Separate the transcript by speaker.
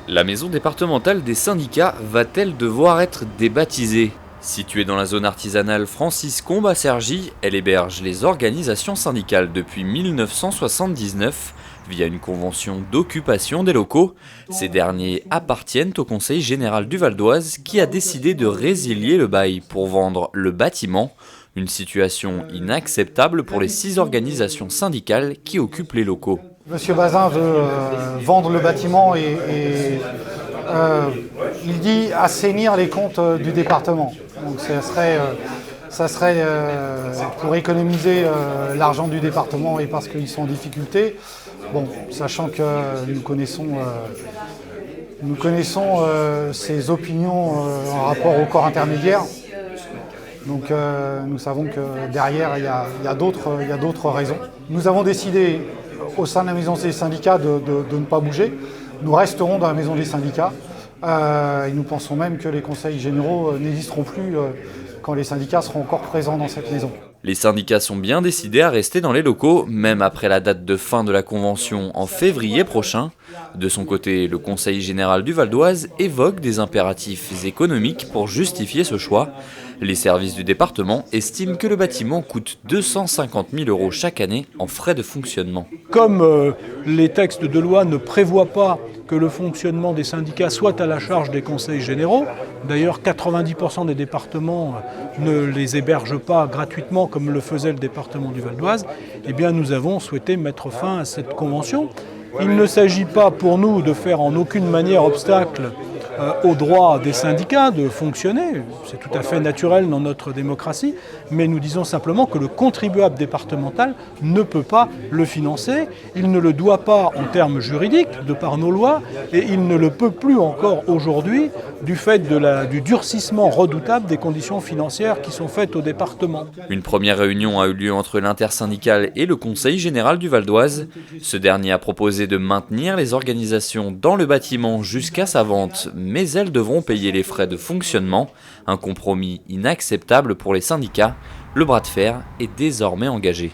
Speaker 1: La maison départementale des syndicats va-t-elle devoir être débaptisée ? Située dans la zone artisanale Francis Combes à Cergy, elle héberge les organisations syndicales depuis 1979 via une convention d'occupation des locaux. Ces derniers appartiennent au Conseil général du Val d'Oise qui a décidé de résilier le bail pour vendre le bâtiment. Une situation inacceptable pour les 6 organisations syndicales qui occupent les locaux.
Speaker 2: Monsieur Bazin veut vendre le bâtiment et il dit assainir les comptes du département. Donc ça serait pour économiser l'argent du département et parce qu'ils sont en difficulté. Bon, sachant que nous connaissons ses opinions en rapport au corps intermédiaire. Donc nous savons que derrière il y a d'autres raisons. Nous avons décidé au sein de la maison des syndicats de ne pas bouger. Nous resterons dans la maison des syndicats et nous pensons même que les conseils généraux n'existeront plus quand les syndicats seront encore présents dans cette maison.
Speaker 1: Les syndicats sont bien décidés à rester dans les locaux, même après la date de fin de la convention en février prochain. De son côté, le Conseil général du Val d'Oise évoque des impératifs économiques pour justifier ce choix. Les services du département estiment que le bâtiment coûte 250 000 € chaque année en frais de fonctionnement.
Speaker 3: Comme les textes de loi ne prévoient pas que le fonctionnement des syndicats soit à la charge des conseils généraux, d'ailleurs 90% des départements ne les hébergent pas gratuitement comme le faisait le département du Val d'Oise, eh bien nous avons souhaité mettre fin à cette convention. Il ne s'agit pas pour nous de faire en aucune manière obstacle au droit des syndicats de fonctionner, c'est tout à fait naturel dans notre démocratie, mais nous disons simplement que le contribuable départemental ne peut pas le financer, il ne le doit pas en termes juridiques, de par nos lois, et il ne le peut plus encore aujourd'hui du fait du durcissement redoutable des conditions financières qui sont faites au département.
Speaker 1: Une première réunion a eu lieu entre l'intersyndicale et le Conseil général du Val d'Oise. Ce dernier a proposé de maintenir les organisations dans le bâtiment jusqu'à sa vente, mais elles devront payer les frais de fonctionnement, un compromis inacceptable pour les syndicats. Le bras de fer est désormais engagé.